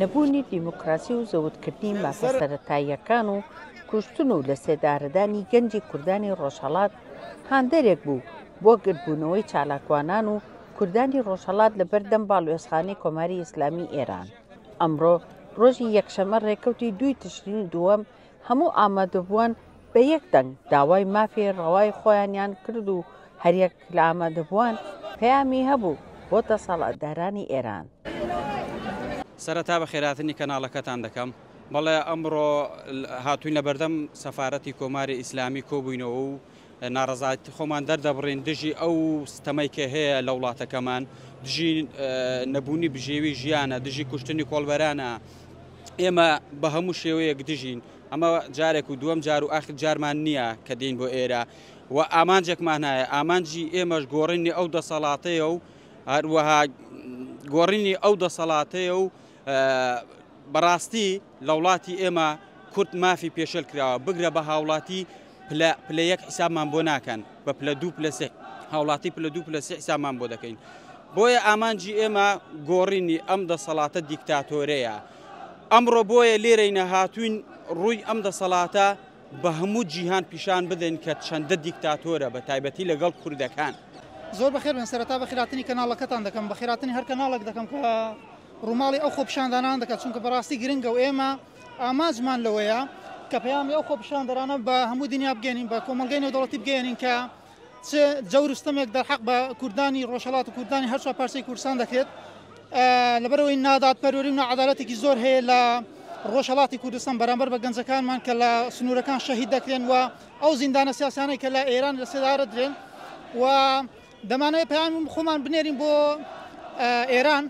نەبوونی دیموکراسی و زەوتکردنی مافە سەرەتاییەکان و کوشتن و لە سێدارەدانی گەنجی کوردانی ڕۆژهەڵات هاندەرێک بوو بۆ گرتبوونەوەی چالاکوانان و کوردانی ڕۆژهەڵات لە بەردەم باڵوێزخانەی کۆماری ئیسلامی ئێران. ئەمڕۆ ڕۆژی یەکشەمە ڕێکەوتی 2 تشرینی دووەم هەموو ئامادەبووان بە یەک دەنگ داوای مافی ڕەوای خۆیانیان کرد و هەریەک لە ئامادەبووان پەیامی هەبوو بۆ دەسەڵاتدارانی ئێران. سەرەتا بە خێراتنی کەناڵەکەتان دەکەم. بەڵێ ئەمڕۆ هاتووین لە بەردەم سەفارەتی کۆماری ئیسلامی کۆبووینەوە و ناڕەزایەتی خۆمان دەردەبڕین دژی ئەو ستەمەی کە هەیە لە وڵاتەکەمان، دژی نەبوونی بژێوی ژیانە، دژی کوشتنی کۆڵبەرانە. ئێمە بە هەموو شێوەیەک دژین. ئەمە جارێک و دووەم جار و ئاخر جارمان نییە کە دێین بۆ ئێرە و ئامانجێکمان هەیە. ئامانجی ئێمەش گۆڕینی ئەو دەسەڵاتەیە و هەروەها گۆڕینی ئەو دەسەڵاتەیە و بەڕاستی لە وڵاتی ئێمە کورد مافی پێشەل کراوە. بگرە بە هاوڵاتی پلە یەک حیسابمان بۆ ناکەن، بە پلە 2 پلە 3 هاوڵاتی پلە 2 پلە 3 حیسابمان بۆ دەکەین. بۆیە ئامانجی ئێمە گۆڕینی ئەم دەسەڵاتە دیکتاتۆرەیە. ئەمڕۆ بۆیە لێرەی نەهاتوین ڕووی ئەم دەسەڵاتە بە هەموو جیهان پیشان بدەین کە چەندە دیکتاتۆرە بە تایبەتی لەگەڵ کوردەکان. زۆر بەخێر بن. سەرەتا بە خێراتنی کەناڵەکەتان دەکەم، بە خێراتنی هەر کەناڵێک دەکەم کە ڕووماڵی ئەو خۆپیشاندانان دەکات، چونکە بەڕاستی گرنگە و ئێمە ئاماژمان لەوەیە کە پەیامی ئەو خۆپیشاندەرانە بە هەموو دنیا بگەێنین، بە کۆمەلگەی نێودەوڵەتی بگەێنین کە چ جەورستەمێک دەرحەق بە کوردانی ڕۆژهەڵات و کوردانی هەر چوار پارچەی کوردستان دەکرێت. لەبەرەوەی نادادپەروەری و نەعەدالەتێکی زۆر هەیە لە ڕۆژهەڵاتی کوردستان بەرامبەر بە گەنجەکانمان کە لە سنوورەکان شەهید دەکرێن و ئەو زیندانە سیاسیانەی کە لە ئێران لە سێدارە درێن و دەمانەوێت پەیامی خۆمان بنێرین بۆ ئێران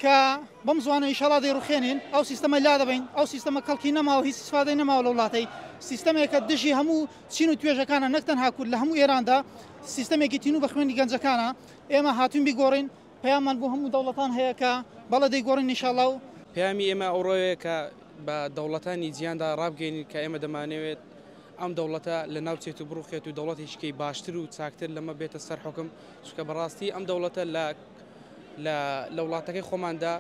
کە بەم زوانە ئینشاڵڵا دەیڕوخێنین ئەو سیستەمە لا دەبین. ئەو سیستەمە کەڵکی نەماوە، هیچ استفادەی نەماوە لە وڵاتەی سیستەمێکە دژی هەموو چین و توێژەکانە، نەک تەنها کورد لە هەموو ئێراندا سیستەمێکی تین و بە خوێنی گەنجەکانە. ئێمە هاتوین بیگۆڕین، پەیامان بۆ هەموو دەوڵەتان هەیە کە بەڵێ دەیگۆڕین ئینشاڵڵا. و پەیامی ئێمە ئەوڕۆیە کە بە دەوڵەتانی جیهاندا ڕابگەینین کە ئێمە دەمانەوێت ئەم دەوڵەتە لە ناوچێت و بڕوخێت و دەوڵەتێکیشکەی باشتر و چاکتر لەمە بێتە سەر حکم، چونکە بەڕاستی ئەم دەوڵەتە لە وڵاتەکەی خۆماندا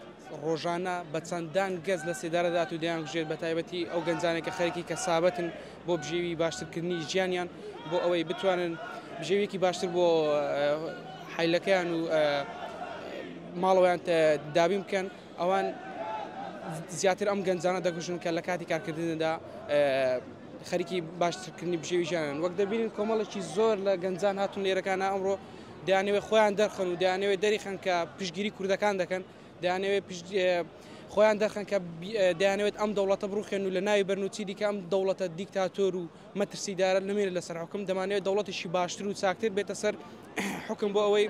ڕۆژانە بە چەندان گەز لە سێدارەدات و دەیانگوژێت بە تایبەتی ئەو گەنجانێکە خەریکی کەسابەتن بۆ بژێوی باشترکردنی ژیانیان، بۆ ئەوەی بتوانن بژێویەکی باشتر بۆ حیلەکەیان و ماڵەوەیان دابین بکەن. ئەوان زیاتر ئەم گەنجانە دەکوژن کە لە کاتی کارکردندا خەریکی باشترکردنی بژێوی ژیانن. وەک دەبینین کۆمەڵێکی زۆر لە گەنجان هاتون لێرەکانە ئەمڕۆ دەیانەوێت خۆیان دەرخن و دەیانەوێت دەریخن کە پشتگیری کوردەکان دەکەن، دەیانەوێت خۆیان دەرخن کە دەیانەوێت ئەم دەوڵەتە بڕوخێن و لە ناوی بەرنووچیدی کە ئەم دەوڵەتە دیکتاتۆر و مەترسیدارە نمێنێت لەسەر حکم. دەمانەوێت دەوڵەتێکی باشتر و چاکتر بێتە سەر حکم بۆ ئەوەی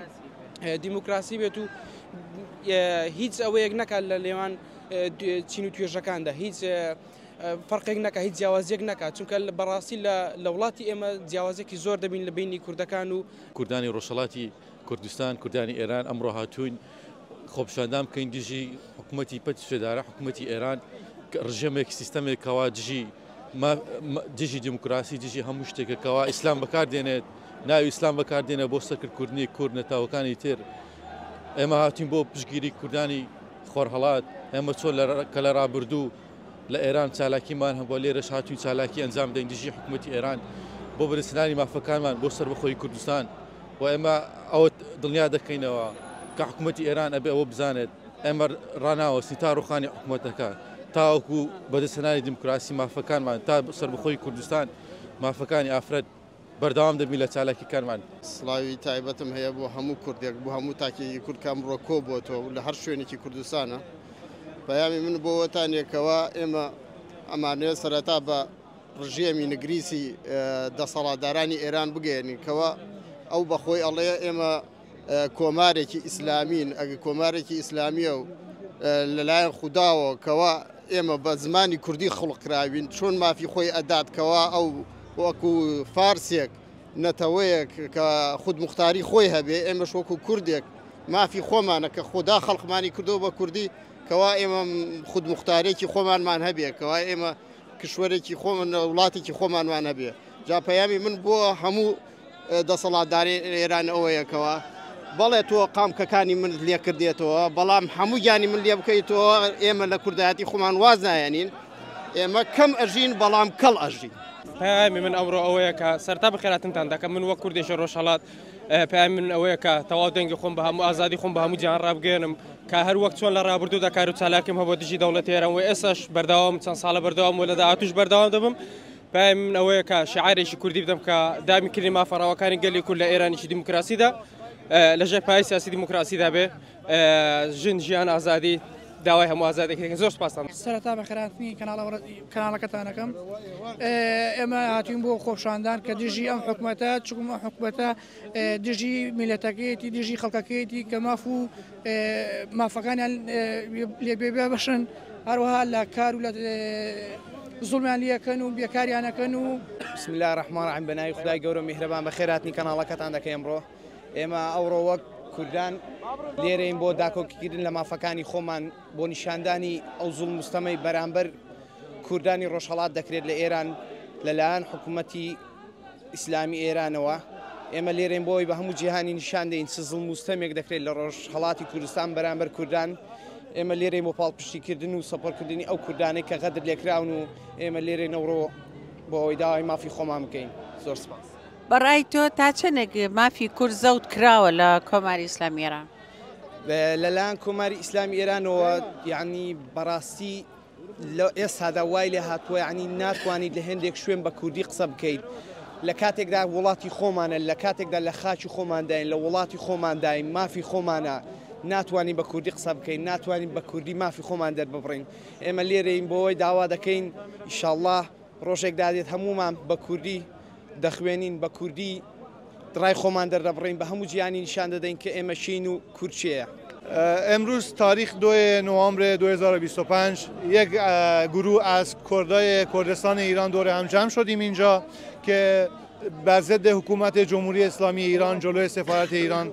دیموکراسی بێت و هیچ ئەوەیەک نەکات لە لێوان چین و توێژەکاندا، هیچ فەرقێک نەکات، هیچ جیاوازیەک نەکات، چونکە بەڕاستی لە وڵاتی ئێمە جیاوازێکی زۆر دەبین لە بینی کوردەکان و کوردانی ڕۆژهەڵاتی کوردستان، کوردانی ئێران. ئەمڕۆ هاتوین خۆپیشاندان بکەین دژی حکوومەتی پەت شێدارە، حکوومەتی ئێران ڕژەمێک سیستەمێکەوە دژی دیموکراسی، دژی هەموو شتێکەکەوە ئیسلام بەکاردێنێت، ناوی ئیسلام بەکاردێنە بۆ سەرکردکردنی کورد نەتاوەکانی تر. ئێمە هاتوین بۆ پشتگیری کوردانی خۆرهەڵات. ئێمە چۆن کە لە ڕابردوو لە ئێران چالاکیمان هەم بۆ لێرەش هاتوین چالاکی ئەنجام دەین دژی حکوومەتی ئێران بۆ بەرزهێنانی مافەکانمان بۆ سەربەخۆی کوردستان. و ئێمە ئەوە دڵنیا دەکەینەوە کە حکوومەتی ئێران ئەبێ ئەوە بزانێت ئێمە ڕناوەستی تا ڕوخانی حکوومەتەکە تاوەکو بەدەستهێنانی دیموکراسی مافەکانمان تا سەربەخۆی کوردستان مافەکانی ئافرەت بەردەوام دەبین لە چالاکیەکانمان. سڵاوی تایبەتم هەیە بۆ هەموو کوردێک، بۆ هەموو تاکێکی کورد کە ئەمڕۆ کۆ بۆتەوە لە هەر شوێنێکی کوردستانە. پەیامی من بۆ وەتانێکەوە ئێمە ئەمانوێت سەرەتا بە ڕژێمی نگریسی دەسەڵاتدارانی ئێران بگەێنین کەوە ئەو بەخۆی ئەڵێ ئێمە کۆمارێکی ئیسلامین. ئەگە کۆمارێکی ئیسلامیە و لەلایەن خودداوە کەوە ئێمە بە زمانی کوردی خڵقراوین، چۆن مافی خۆی ئەداتکەوە ئەو وەکو فارسێک نەتەوەیەک کە خود مختاری خۆی هەبێ، ئێمەش وەکو کوردێک مافی خۆمانە کە خۆدا خەڵقمانی کردەوە بە کوردی کەوا ئێمە خود مختارێکی خۆمانمان هەبێ، کەوا ئێمە کشوەرێکی خۆمان وڵاتێکی خۆمانمان هەبێ. جا پەیامی من بۆ هەموو دەسەڵاتداری ئێران ئەوەیەکەوە بەڵێ تۆ قامکەکانی من لێ کردێتەوە بەڵام هەموو گیانی من لێ بکەیتەوە ئێمە لە کوردایەتی خۆمان واز نایەنین ئێمە کەم ئەژین بەڵام کەڵ ئەژین. پەیامی من ئەمڕۆ ئەوەیە کە سەرتا بەخێراتتان دەکەم من وەک کوردێکی ڕۆژهەڵات پەیامی من ئەوەیە کە تەواو دەنگی خۆم بە هەموو ئازادی خۆم بە هەموو جیهان ڕابگەێنم کە هەر وەک چۆن لە ڕابردوودا کار و چالاکیم هەبوو دژی دەوڵەتی ئێران و ئێستاش بەردەوام چەند ساڵە بەردەوام و لە داهاتووش بەردەوام دەبم. پەیامی من ئەوەیە کە شیعارێکی کوردی بدەم کە دامیکردنی مافەڕاوەکانی گەلی کورد لە ئێرانیشی دیموکراسیدا لەژێر پای سیاسی دیموکراسیدا بێ ژن ژیان ئازادی داوای هەموو ئازادێکی زۆر سپاسان. سەرەتا بەخێراتنی کەناڵەکەتانەکەم ئێمە هاتوین بۆ خۆپشاندان کە دژی ئەم حکومەتە چکم حکومەتە دژی میلەتەکەیەتی دژی خەڵکەکەیەتی کە ماف و مافەکانیان لێبێ بەشن هەروەها لە کار و لە زوڵمیان لەکەن و بێکاریانەکەن و بسم الله الرحمن الرحیم بەناوی خدای گەورە میهرەبان بەخێراتنی کەناڵەکەتان دەکەی ئەمڕۆ ئێمە ئەوڕۆ وەک کوردان لێرەین بۆ داکۆکیکردن لە مافەکانی خۆمان بۆ نیشاندانی ئەو زوڵم مستەمەی بەرامبەر کوردانی ڕۆژهەڵات دەکرێت لە ئێران لەلایەن حکوومەتی ئیسلامی ئێرانەوە ئێمە لێرەین بۆی بە هەموو جیهانی نیشان دەین چ زوڵم مستەمێک دەکرێت لە ڕۆژهەڵاتی کوردستان بەرامبەر کوردان ئێمە لێرەی بۆ پاڵپشتیکردن و سەپۆرتکردنی ئەو کوردانەی کە غەدر لێکراون و ئێمە لێرەی نەوڕۆ بۆ ئەوی داوای مافی خۆمان بکەین. زۆر سپاس. بەڕای تۆ تا چەندێک مافی کورد زەوت کراوە لە کۆماری ئیسلامی ئێران؟ لەلایەن کۆماری ئیسلامی ئێرانەوە یعنی بەڕاستی ئێستادا وای لێ هاتووە یعنی ناتوانیت لە هێندێک شوێن بە کوردی قسە بکەیت لە کاتێکدا وڵاتی خۆمانە لە کاتێکدا لە خاچی خۆمانداین لە وڵاتی خۆمانداین مافی خۆمانە ناتوانین بە کوردی قسە بکەین ناتوانین بە کوردی مافی خۆمان دەرببڕین ئێمە لێرەین بۆەوەی داوا دەکەین ئیشاءالله ڕۆژێکدا دێت هەمومان بە کوردی دەخوێنین بە کوردی ڕای خۆمان دەردەبڕین بە هەموو جیانی نیشان دەدەین کە ئێمە شین و کورچەیە. امروز تاریخ 2 نوامبر 2025 یک گروه از کردای کردستان ایران دور هم جمع شدیم اینجا که بر ضد حکومت جمهوری اسلامی ایران جلوی سفارت ایران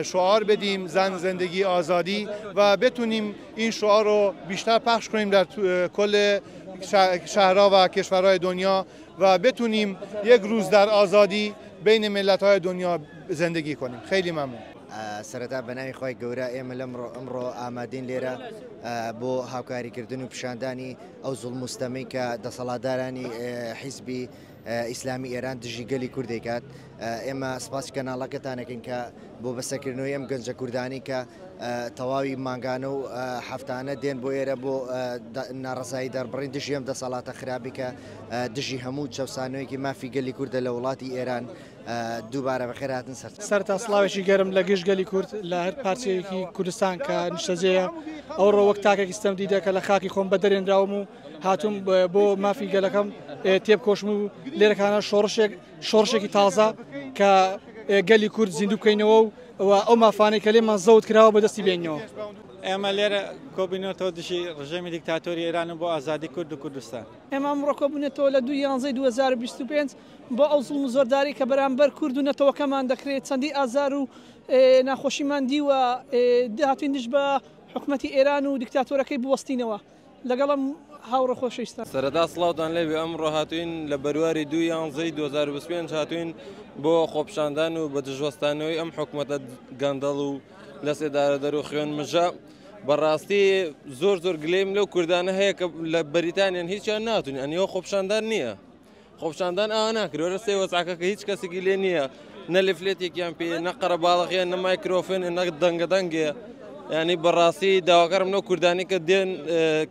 شعار بدیم زن زندگی آزادی و بتونیم این شعار رو بیشتر پخش کنیم در کل شهرها و کشورهای دنیا و بتونیم یک روز در آزادی بین ملت‌های دنیا زندگی کنیم. خیلی ممنون. سەرەتا بەناوی خۆی گەورە ئێمە ئەمڕۆ ئامادەین لێرە بۆ هاوکاریکردن و پیشاندانی ئەو زوڵم مستەمەی کە دەسەڵاتدارانی حیزبی ئیسلامی ئێران دژی گەلی کورد دەکات. ئێمە سپاسی کەناڵەکەتانەکەین کە بۆ بەسەرکردنەوەی ئەم گەنجە کوردانی کە تەواوی مانگانە و هەفتانە دێن بۆ ئێرە بۆ ناڕزایی دەربڕین دژی ئەم دەسەڵاتە خراپی کە دژی هەموو چەسانەوەیکی مافی گەلی کووردە لە وڵاتی ئێران دووبارە بەخێراتن سەرتا سڵاوێکی گەرم لە گشت گەلی کورد لە هەر پارچەیەکی کوردستان کە نیشتەجەیە ئەو ڕۆوەک تاکێکی ستەم دیدە کە لە خاکی خۆم بەدەرێنراوم و هاتووم بۆ مافی گەلەکەم تێبکۆشم و لێرەکانە شۆڕشێکی تازە کە گەلی کورد زیندوو بکەینەوە و ئەو مافانەی کە لێمان زەوت کراوە بەدەستی بێنەوە. ئێمە لێرە کۆبینەوە دژی ڕژێمی دیکتاتۆری ئێران بۆ ئازادی کورد و کوردستان. ئێمە ئەمڕۆ کۆبوونێتەوە لە 2/11/2025 بۆ ئەو زوڵم و زۆرداری کە بەرامبەر کورد و نەتەوەکەمان دەکرێت چەندی ئازار و ناخۆشیمان دیوە هاتوین دژ بە حکوومەتی ئێران و دیکتاتۆرەکەی بوەستینەوە لەگەڵم هاوڕە خۆشەویستان. سەرەتا سڵاوتان لێوی ئەمڕۆ هاتوین لە بەرواری 2/11/2025 هاتوین بۆ خۆپشاندان و بە دژوەستانەوەی ئەم حکوومەتە گەندەڵ و لە سێدارە دەرو خوێن مژە بەڕاستی زۆر گلەیم لەو کوردانە هەیە کە لە بەریتانیان هیچیان ناتوانین ئەنیەوە خۆپشاندان نییە خۆپشاندان ئەوە ناکرێت وەرە سێ وەساکە هیچ کەسێکی لێ نییە نە لێفلێتێکیان پێ نە قەرەباڵغیان نە مایکرۆفۆن نە دەنگە ینی بەڕاستی داواکەرم لەو کوردانی کە دێن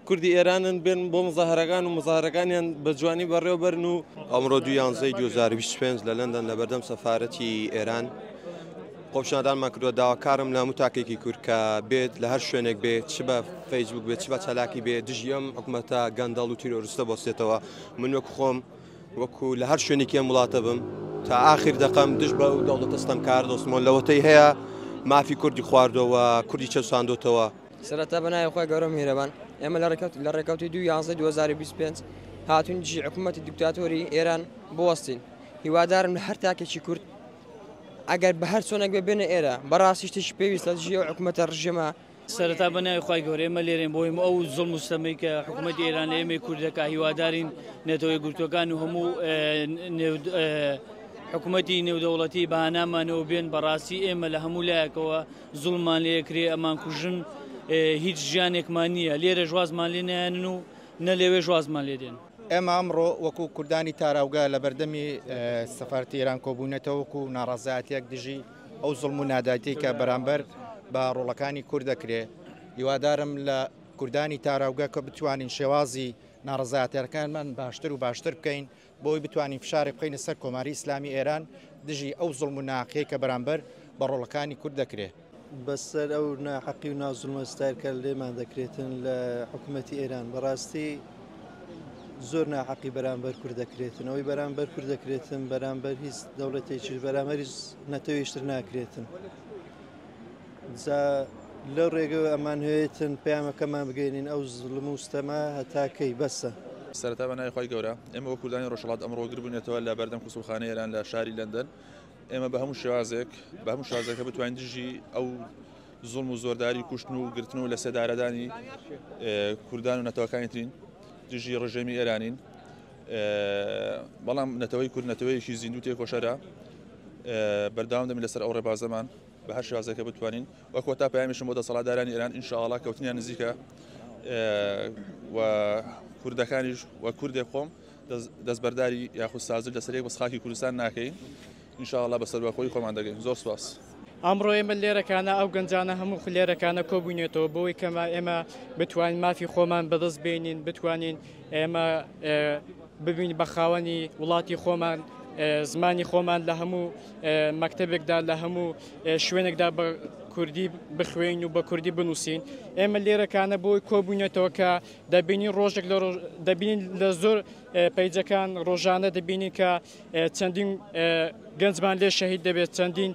کوردی ئێرانن بێن بۆ مزاهرەکان و مزاهرەکانیان بە جوانی بەڕێوەبەرن و ئەمڕۆ 2/11/2025 لە لەندەن لە بەردەم سەفارەتی ئێران خۆپشاندانمان کردووە داواکارم لە هەموو تاکێکی کورد کە بێت لە هەر شوێنێک بێت چ بە فەیسبوک بێت چ بە چالاکی بێت دژی ئەم حکوومەتە گەندەڵ و تیرۆریستە بۆستێتەوە من وەکو خۆم وەکو لە هەر شوێنێکی ئەم وڵاتە بم تا ئاخر دەقەم دژ بە دەوڵەتە ستەمکار دۆستمۆن لەوەتەی هەیە مافی کوردی خواردەوە کوردی چەساندۆتەوە. سەرەتا بەناوی خۆی گەورە میهرەبان ئێمە لە ڕێکەوتی 2/11/2025 هاتوین دژی حکوومەتی دیکتاتۆری ئێران بوەستین هیوادارم لە هەر تاکێکی کورد ئەگەر بە هەر چۆنێک ببێنە ئێرە بەڕاستی شتێکی پێویستە دژی ئەو حکوومەتە ڕژێمە. سەرەتا بەناوی خۆی گەورە ئێمە لێرەین بۆی ئەو زوڵم و ستەمەی کە حکوومەتی ئێران لە ئێمەی کوردەکە هیوادارین نێتەوەی گورتوەکان و هەموو حکوومەتی نێودەوڵەتی بەهانامانەوە بێن بەڕاستی ئێمە لە هەموو لایەکەوە زوڵمان لێکرێ ئەمان کوژن هیچ ژیانێکمان نییە لێرە ژوازمان لێ نایەنن و نە لێوێ ژوازمان لێ دێن. ئێمە ئەمڕۆ وەکو کوردانی تاراوگا لە بەردەمی سەفارەتی ئێران کۆبوونەتەوە وەکو ناڕەزایەتیەک دژی ئەو زوڵم و ناداتی کە بەرامبەر بە ڕۆڵەکانی کورد دەکرێ هیوادارم لە کوردانی تاراوگا کە بتوانین شێوازی ناڕەزایەتیەکانمان باشتر و باشتر بکەین بۆی بتوانین فشارێک بخەینە سەر کۆماری ئیسلامی ئێران دژی ئەو زوڵم و ناحەقەیە کە بەرامبەر بە ڕۆڵەکانی کورد دەکرێت. بەسەر ئەو ناحەقی و نازوڵمە ستایلکە لێمان دەکرێتن لە حکوومەتی ئێران بەڕاستی زۆر ناحەقی بەرامبەر کورد دەکرێتن ئەوەی بەرامبەر کورد دەکرێتن بەرامبەر هیچ دەوڵەتێکیش بەرامبەری نەتەوەیشتر ناکرێتن. لەو ڕێگەوە ئەمان هەیەتن پەیامەکەمان بگەینین ئەو زوڵم و ستەمە هەتاکەی بەسە. سەرەتا بەناوی خۆی گەورە ئێمە وە کوردانی ڕۆژهەڵات ئەمڕۆ گربوونێتەوە لە بەردەم قوسڵخانەی ئێران لە شاری لەندەن ئێمە بە هەموو شێوازێک بتوانین دژی ئەو زوڵم و زۆرداری کوشتن و گرتن و لە سێدارەدانی کوردان و نەتەوەکانی ترین دژی ڕژێمی ئێرانین بەڵام نەتەوەی کورد نەتەوەیەکی زیندوو تێکۆشەرە بەرداوام دەمین لەسەر ئەو ڕێبازەمان بە هەر شێوازێکە بتوانین وەکو تا پەیامیشم بۆ دەسەڵاتدارانی ئێران ئینشاءڵڵا کەوتنیان نزیکە و کوردەکانیش وە کوردێک خۆم دەستبەرداری یاخود سازر لەسەر یەک بەسخاکی کوردستان ناکەین ئینشاءڵڵا بەسەر بەخۆی خۆمان دەگەین. زۆر سوپاس. ئەمڕۆ ئێمە لێرەکانە ئەو گەنجانە هەموو لێرەکانە کۆبوونێتەوە بۆی کەمە ئێمە بتوانین مافی خۆمان بەدەست بێنین بتوانین ئێمە ببین بە خاوەنی وڵاتی خۆمان زمانی خۆمان لە هەموو مەکتەبێکدا لە هەموو شوێنێکدا بە کوردی بخوێن و بە کوردی بنووسین. ئێمە لێرەکانە بۆی کۆبوونێتەوە کە دەبینین ڕۆژێک دەبینین لە زۆر پەیجەکان ڕۆژانە دەبینین کە چەندین گەنجمان لێ شەهید دەبێت چەندین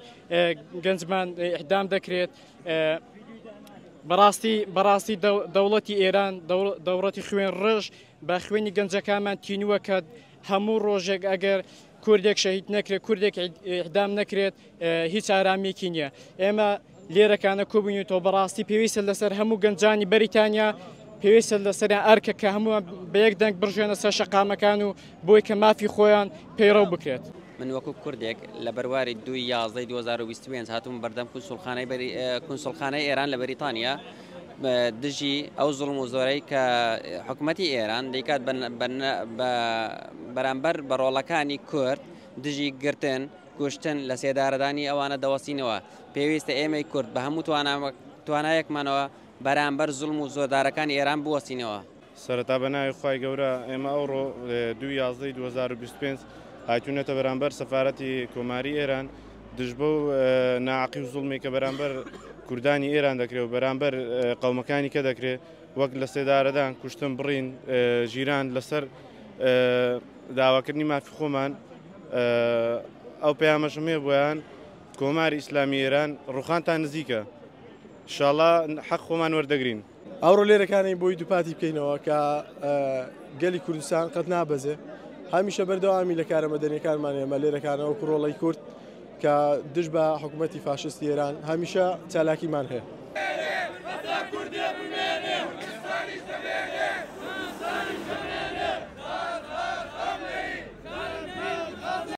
گەنجمان ئیعدام دەکرێت. بەڕاستی دەوڵەتی ئێران دەوڵەتی خوێن ڕژ بە خوێنی گەنجەکانمان تینووە کە هەموو ڕۆژێک ئەگەر کوردێک شەهید نەکرێت کوردێک ئیعدام نەکرێت هیچ ئارامێکی نییە. ئێمە لێرەکانە کۆبوونێتەوە بەڕاستی پێویستە لەسەر هەموو گەنجانی بەریتانیا پێویستە لەسەریان ئەرکە کە هەمووان بە یەک دەنگ بڕژێنە سەر شەقامەکان و بۆی کە مافی خۆیان پەیڕەو بکرێت. من وەکو کوردێک لە بەرواری 2/11/2025 هاتووم بەردەم کونسڵخانەی ئێران لە بەریتانیا دژی ئەو زوڵم و زۆرەی کە حکوومەتی ئێران دەیکات بەرامبەر بە ڕۆڵەکانی کورد دژی گرتن کوشتن لە سێدارەدانی ئەوانە دەوەستینەوە. پێویستە ئێمەی کورد بە هەموو توانایەکمانەوە بەرامبەر زوڵم و زۆردارەکانی ئێران بوەستینەوە. سەرەتا بەناوی خی گەورە ئێمە ئەوڕۆ 2/11/2025 هاتوونەتە بەرامبەر سەفارەتی کۆماری ئێران دژ بە ناعقی و زوڵمی کە بەرامبەر کوردانی ئێران دەکرێت و بەرامبەر قەومەکانی کە دەکرێت وەک لە سێدارەدان کوشتن بڕین ژیران لەسەر داواکردنی مافی خۆمان ئەو پەیامەشمێ بۆیان کۆماری ئیسلامی ئێران ڕوخانتان نزیکە ئینشاڵڵا حەق خۆمان وەردەگرین. ئەوڕۆ لێرەکانی بۆی دووپاتی بکەینەوە کە گەلی کوردستان قەت نابەزێ هەمیشە بەردەوامی لە کارەمەدەنیەکانمان ئێمە لێرەکانەوە کوڕۆڵی کورد کە دژ بە حکوومەتی فاشستی ئێران هەمیشە چالاکیمان هەیە.